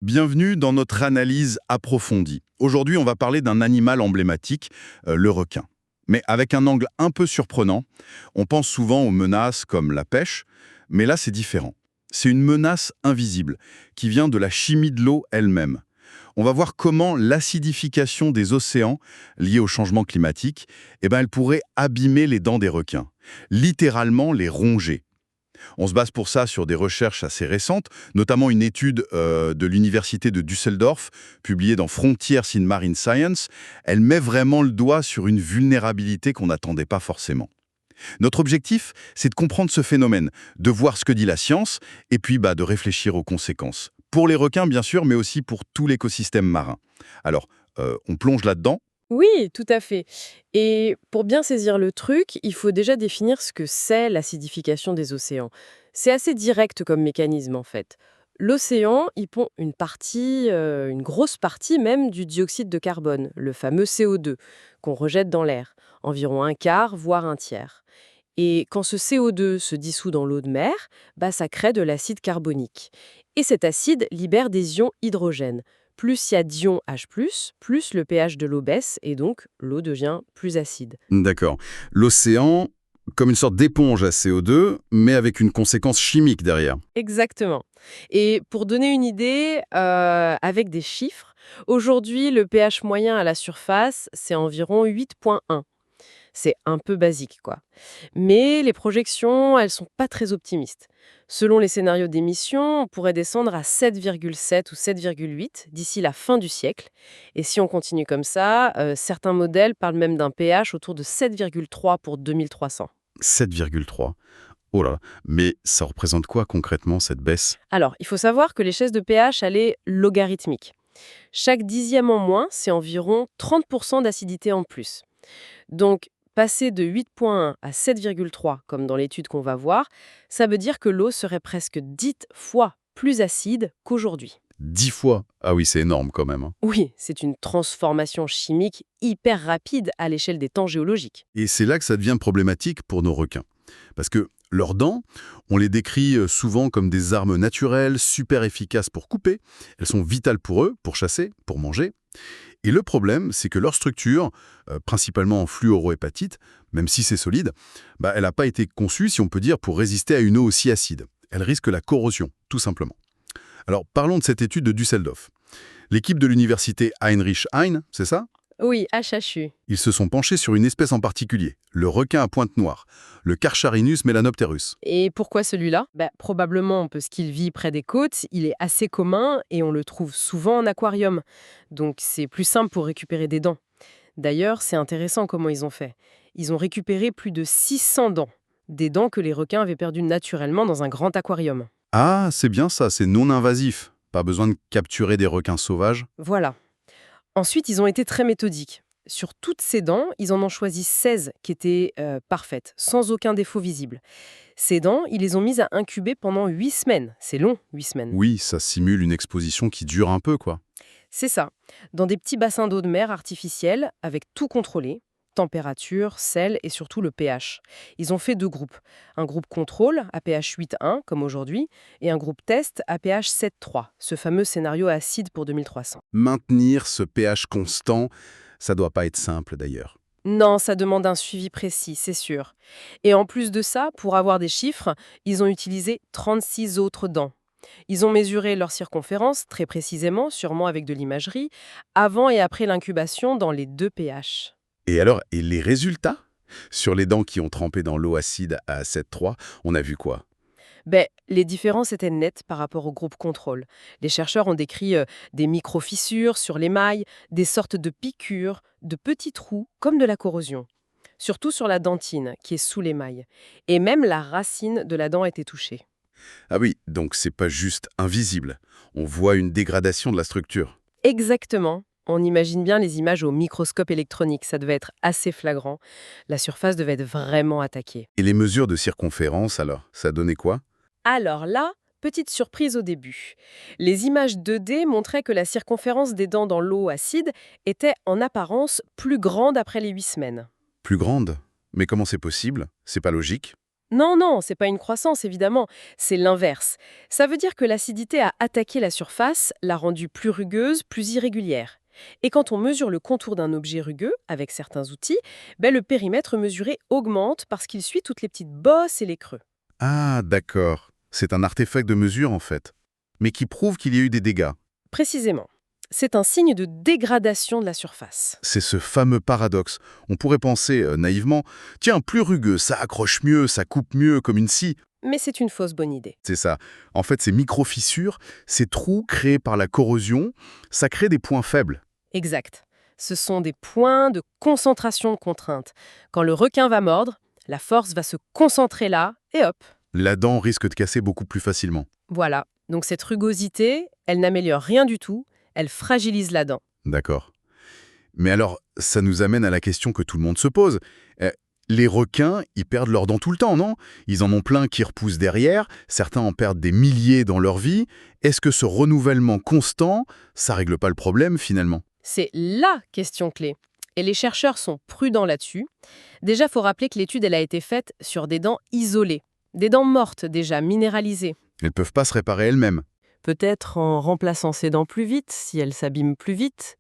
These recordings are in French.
Bienvenue dans notre analyse approfondie. Aujourd'hui, on va parler d'un animal emblématique, le requin. Mais avec un angle un peu surprenant, on pense souvent aux menaces comme la pêche, mais là c'est différent. C'est une menace invisible, qui vient de la chimie de l'eau elle-même. On va voir comment l'acidification des océans, liée au changement climatique, elle pourrait abîmer les dents des requins, littéralement les ronger. On se base pour ça sur des recherches assez récentes, notamment une étude de l'université de Düsseldorf, publiée dans Frontiers in Marine Science. Elle met vraiment le doigt sur une vulnérabilité qu'on n'attendait pas forcément. Notre objectif, c'est de comprendre ce phénomène, de voir ce que dit la science, et puis de réfléchir aux conséquences. Pour les requins, bien sûr, mais aussi pour tout l'écosystème marin. Alors, on plonge là-dedans. Oui, tout à fait. Et pour bien saisir le truc, il faut déjà définir ce que c'est l'acidification des océans. C'est assez direct comme mécanisme en fait. L'océan, il pond une partie, une grosse partie même du dioxyde de carbone, le fameux CO2, qu'on rejette dans l'air, environ un quart, voire un tiers. Et quand ce CO2 se dissout dans l'eau de mer, ça crée de l'acide carbonique. Et cet acide libère des ions hydrogène. Plus il y a d'ions H+, plus le pH de l'eau baisse et donc l'eau devient plus acide. D'accord. L'océan, comme une sorte d'éponge à CO2, mais avec une conséquence chimique derrière. Exactement. Et pour donner une idée, avec des chiffres, aujourd'hui le pH moyen à la surface, c'est environ 8,1. C'est un peu basique, quoi. Mais les projections, elles sont pas très optimistes. Selon les scénarios d'émission, on pourrait descendre à 7,7 ou 7,8 d'ici la fin du siècle. Et si on continue comme ça, certains modèles parlent même d'un pH autour de 7,3 pour 2300. 7,3. Oh là là. Mais ça représente quoi concrètement cette baisse? Alors, il faut savoir que l'échelle de pH, elle est logarithmique. Chaque dixième en moins, c'est environ 30% d'acidité en plus. Donc, passer de 8,1 à 7,3, comme dans l'étude qu'on va voir, ça veut dire que l'eau serait presque 10 fois plus acide qu'aujourd'hui. 10 fois. Ah oui, c'est énorme quand même, hein. Oui, c'est une transformation chimique hyper rapide à l'échelle des temps géologiques. Et c'est là que ça devient problématique pour nos requins. Parce que leurs dents, on les décrit souvent comme des armes naturelles, super efficaces pour couper. Elles sont vitales pour eux, pour chasser, pour manger. Et le problème, c'est que leur structure, principalement en fluorohépatite, même si c'est solide, elle n'a pas été conçue, si on peut dire, pour résister à une eau aussi acide. Elle risque la corrosion, tout simplement. Alors parlons de cette étude de Düsseldorf. L'équipe de l'université Heinrich Heine, c'est ça? Oui, HHU. Ils se sont penchés sur une espèce en particulier, le requin à pointe noire, le Carcharinus melanopterus. Et pourquoi celui-là? Probablement parce qu'il vit près des côtes, il est assez commun et on le trouve souvent en aquarium. Donc c'est plus simple pour récupérer des dents. D'ailleurs, c'est intéressant comment ils ont fait. Ils ont récupéré plus de 600 dents, des dents que les requins avaient perdues naturellement dans un grand aquarium. Ah, c'est bien ça, c'est non invasif. Pas besoin de capturer des requins sauvages. Voilà. Ensuite, ils ont été très méthodiques. Sur toutes ces dents, ils en ont choisi 16 qui étaient parfaites, sans aucun défaut visible. Ces dents, ils les ont mises à incuber pendant 8 semaines. C'est long, 8 semaines. Oui, ça simule une exposition qui dure un peu, quoi. C'est ça. Dans des petits bassins d'eau de mer artificiels, avec tout contrôlé, température, sel et surtout le pH. Ils ont fait 2 groupes. Un groupe contrôle à pH 8,1 comme aujourd'hui et un groupe test à pH 7,3, ce fameux scénario acide pour 2300. Maintenir ce pH constant, ça doit pas être simple d'ailleurs. Non, ça demande un suivi précis, c'est sûr. Et en plus de ça, pour avoir des chiffres, ils ont utilisé 36 autres dents. Ils ont mesuré leur circonférence très précisément, sûrement avec de l'imagerie, avant et après l'incubation dans les 2 pH. Et alors, et les résultats? Sur les dents qui ont trempé dans l'eau acide à 7,3, on a vu quoi? Les différences étaient nettes par rapport au groupe contrôle. Les chercheurs ont décrit des micro-fissures sur l'émail, des sortes de piqûres, de petits trous, comme de la corrosion. Surtout sur la dentine, qui est sous l'émail. Et même la racine de la dent était touchée. Ah oui, donc c'est pas juste invisible. On voit une dégradation de la structure. Exactement. On imagine bien les images au microscope électronique, ça devait être assez flagrant. La surface devait être vraiment attaquée. Et les mesures de circonférence, alors, ça donnait quoi? Alors là, petite surprise au début. Les images 2D montraient que la circonférence des dents dans l'eau acide était en apparence plus grande après les 8 semaines. Plus grande? Mais comment c'est possible? C'est pas logique. Non, non, c'est pas une croissance, évidemment, c'est l'inverse. Ça veut dire que l'acidité a attaqué la surface, l'a rendue plus rugueuse, plus irrégulière. Et quand on mesure le contour d'un objet rugueux, avec certains outils, le périmètre mesuré augmente parce qu'il suit toutes les petites bosses et les creux. Ah, d'accord. C'est un artefact de mesure, en fait. Mais qui prouve qu'il y a eu des dégâts. Précisément. C'est un signe de dégradation de la surface. C'est ce fameux paradoxe. On pourrait penser, naïvement, tiens, plus rugueux, ça accroche mieux, ça coupe mieux, comme une scie. Mais c'est une fausse bonne idée. C'est ça. En fait, ces micro-fissures, ces trous créés par la corrosion, ça crée des points faibles. Exact. Ce sont des points de concentration de contrainte. Quand le requin va mordre, la force va se concentrer là, et hop. La dent risque de casser beaucoup plus facilement. Voilà. Donc cette rugosité, elle n'améliore rien du tout, elle fragilise la dent. D'accord. Mais alors, ça nous amène à la question que tout le monde se pose. Les requins, ils perdent leurs dents tout le temps, non? Ils en ont plein qui repoussent derrière, certains en perdent des milliers dans leur vie. Est-ce que ce renouvellement constant, ça règle pas le problème finalement? C'est LA question clé. Et les chercheurs sont prudents là-dessus. Déjà, faut rappeler que l'étude, elle a été faite sur des dents isolées. Des dents mortes déjà, minéralisées. Elles peuvent pas se réparer elles-mêmes. Peut-être en remplaçant ces dents plus vite, si elles s'abîment plus vite.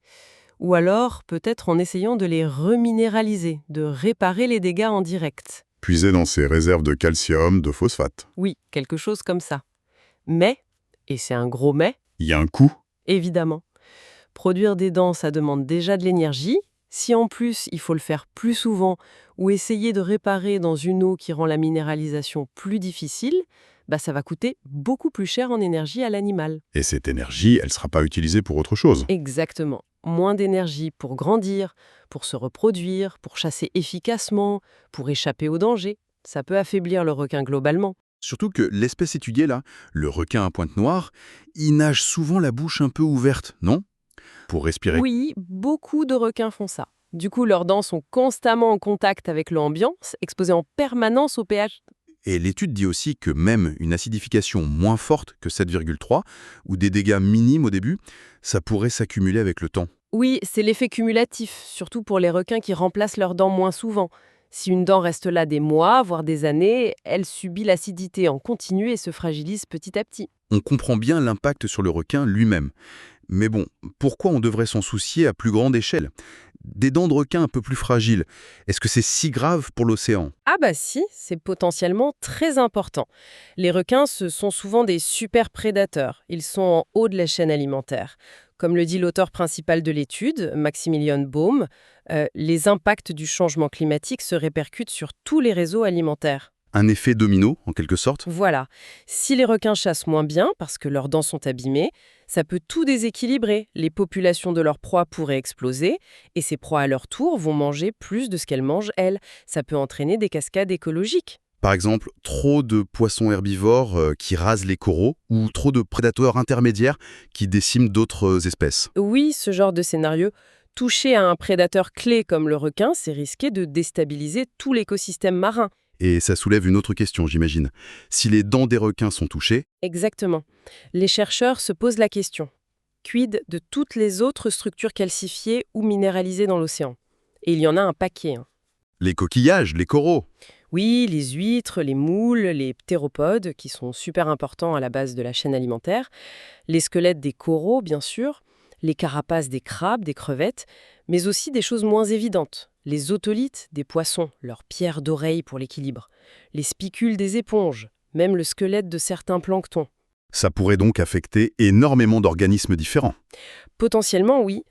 Ou alors, peut-être en essayant de les reminéraliser, de réparer les dégâts en direct. Puiser dans ces réserves de calcium, de phosphate. Oui, quelque chose comme ça. Mais, et c'est un gros mais, Il y a un coût. évidemment. Produire des dents, ça demande déjà de l'énergie. Si en plus, il faut le faire plus souvent ou essayer de réparer dans une eau qui rend la minéralisation plus difficile, ça va coûter beaucoup plus cher en énergie à l'animal. Et cette énergie, elle sera pas utilisée pour autre chose. Exactement. Moins d'énergie pour grandir, pour se reproduire, pour chasser efficacement, pour échapper au danger. Ça peut affaiblir le requin globalement. Surtout que l'espèce étudiée là, le requin à pointe noire, il nage souvent la bouche un peu ouverte, non? Pour respirer. Oui, beaucoup de requins font ça. Du coup, leurs dents sont constamment en contact avec l'eau ambiante, exposées en permanence au pH. Et l'étude dit aussi que même une acidification moins forte que 7,3, ou des dégâts minimes au début, ça pourrait s'accumuler avec le temps. Oui, c'est l'effet cumulatif, surtout pour les requins qui remplacent leurs dents moins souvent. Si une dent reste là des mois, voire des années, elle subit l'acidité en continu et se fragilise petit à petit. On comprend bien l'impact sur le requin lui-même. Mais bon, pourquoi on devrait s'en soucier à plus grande échelle? Des dents de requin un peu plus fragiles, est-ce que c'est si grave pour l'océan? Ah bah si, c'est potentiellement très important. Les requins, ce sont souvent des super prédateurs. Ils sont en haut de la chaîne alimentaire. Comme le dit l'auteur principal de l'étude, Maximilian Baum, les impacts du changement climatique se répercutent sur tous les réseaux alimentaires. Un effet domino, en quelque sorte? Voilà. Si les requins chassent moins bien parce que leurs dents sont abîmées, ça peut tout déséquilibrer. Les populations de leurs proies pourraient exploser et ces proies à leur tour vont manger plus de ce qu'elles mangent elles. Ça peut entraîner des cascades écologiques. Par exemple, trop de poissons herbivores qui rasent les coraux ou trop de prédateurs intermédiaires qui déciment d'autres espèces. Oui, ce genre de scénario, toucher à un prédateur clé comme le requin, c'est risquer de déstabiliser tout l'écosystème marin. Et ça soulève une autre question, j'imagine. Si les dents des requins sont touchées, Exactement. Les chercheurs se posent la question. Quid de toutes les autres structures calcifiées ou minéralisées dans l'océan? Et il y en a un paquet. les coquillages, les coraux, Oui, les huîtres, les moules, les ptéropodes, qui sont super importants à la base de la chaîne alimentaire, les squelettes des coraux, bien sûr, les carapaces des crabes, des crevettes, mais aussi des choses moins évidentes. Les otolithes des poissons, leurs pierres d'oreille pour l'équilibre, les spicules des éponges, même le squelette de certains planctons. ça pourrait donc affecter énormément d'organismes différents. Potentiellement, oui.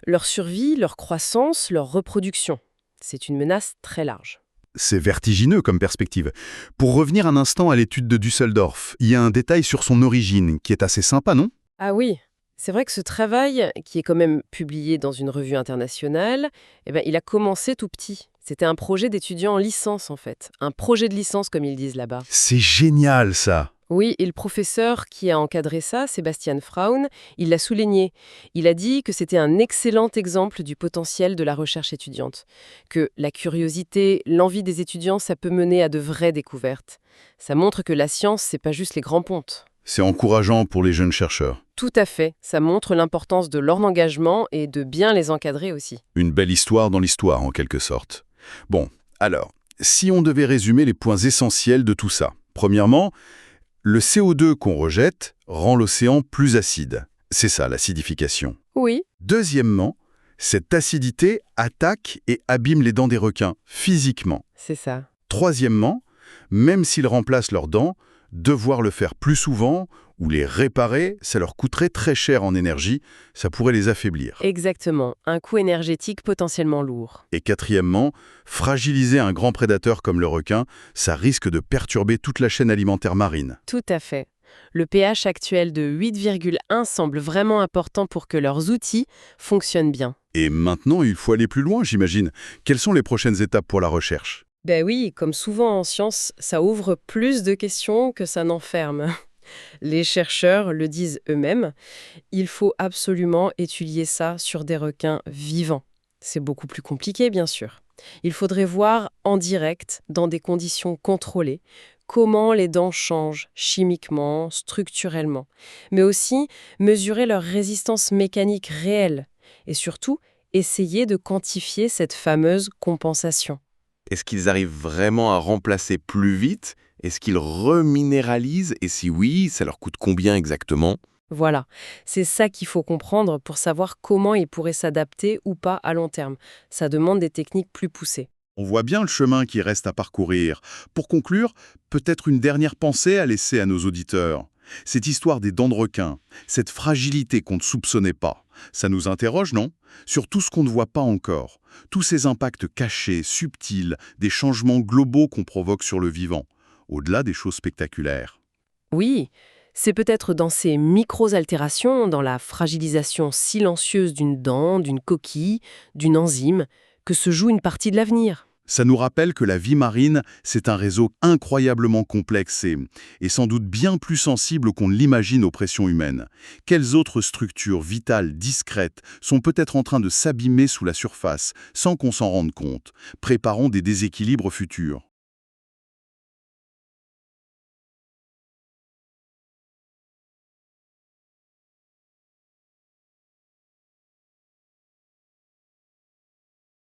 Leur survie, leur croissance, leur reproduction. C'est une menace très large. C'est vertigineux comme perspective. Pour revenir un instant à l'étude de Düsseldorf, il y a un détail sur son origine qui est assez sympa, non? Ah oui, c'est vrai que ce travail, qui est quand même publié dans une revue internationale, il a commencé tout petit. C'était un projet d'étudiant en licence, en fait. Un projet de licence, comme ils disent là-bas. C'est génial, ça! Oui, et le professeur qui a encadré ça, Sebastian Fraun, il l'a souligné. Il a dit que c'était un excellent exemple du potentiel de la recherche étudiante. Que la curiosité, l'envie des étudiants, ça peut mener à de vraies découvertes. Ça montre que la science, c'est pas juste les grands pontes. C'est encourageant pour les jeunes chercheurs. Tout à fait. Ça montre l'importance de leur engagement et de bien les encadrer aussi. Une belle histoire dans l'histoire, en quelque sorte. Bon, alors, Si on devait résumer les points essentiels de tout ça. Premièrement, le CO2 qu'on rejette rend l'océan plus acide. C'est ça, l'acidification. Oui, Deuxièmement, cette acidité attaque et abîme les dents des requins, physiquement. c'est ça. Troisièmement, même s'ils remplacent leurs dents, devoir le faire plus souvent ou les réparer, ça leur coûterait très cher en énergie, ça pourrait les affaiblir. Exactement, un coût énergétique potentiellement lourd. Et quatrièmement, fragiliser un grand prédateur comme le requin, ça risque de perturber toute la chaîne alimentaire marine. Tout à fait. Le pH actuel de 8,1 semble vraiment important pour que leurs outils fonctionnent bien. Et maintenant, il faut aller plus loin, j'imagine. Quelles sont les prochaines étapes pour la recherche? Ben oui, comme souvent en science, ça ouvre plus de questions que ça n'enferme. Les chercheurs le disent eux-mêmes, il faut absolument étudier ça sur des requins vivants. C'est beaucoup plus compliqué, bien sûr. Il faudrait voir en direct, dans des conditions contrôlées, comment les dents changent chimiquement, structurellement, mais aussi mesurer leur résistance mécanique réelle et surtout essayer de quantifier cette fameuse compensation. Est-ce qu'ils arrivent vraiment à remplacer plus vite? Est-ce qu'ils reminéralisent? Et si oui, ça leur coûte combien exactement? Voilà, c'est ça qu'il faut comprendre pour savoir comment ils pourraient s'adapter ou pas à long terme. Ça demande des techniques plus poussées. On voit bien le chemin qui reste à parcourir. Pour conclure, peut-être une dernière pensée à laisser à nos auditeurs. Cette histoire des dents de requin, cette fragilité qu'on ne soupçonnait pas, ça nous interroge, non? Sur tout ce qu'on ne voit pas encore, tous ces impacts cachés, subtils, des changements globaux qu'on provoque sur le vivant, au-delà des choses spectaculaires. Oui, c'est peut-être dans ces micro-altérations, dans la fragilisation silencieuse d'une dent, d'une coquille, d'une enzyme, que se joue une partie de l'avenir. Ça nous rappelle que la vie marine, c'est un réseau incroyablement complexe et sans doute bien plus sensible qu'on ne l'imagine aux pressions humaines. Quelles autres structures vitales, discrètes, sont peut-être en train de s'abîmer sous la surface, sans qu'on s'en rende compte, préparant des déséquilibres futurs?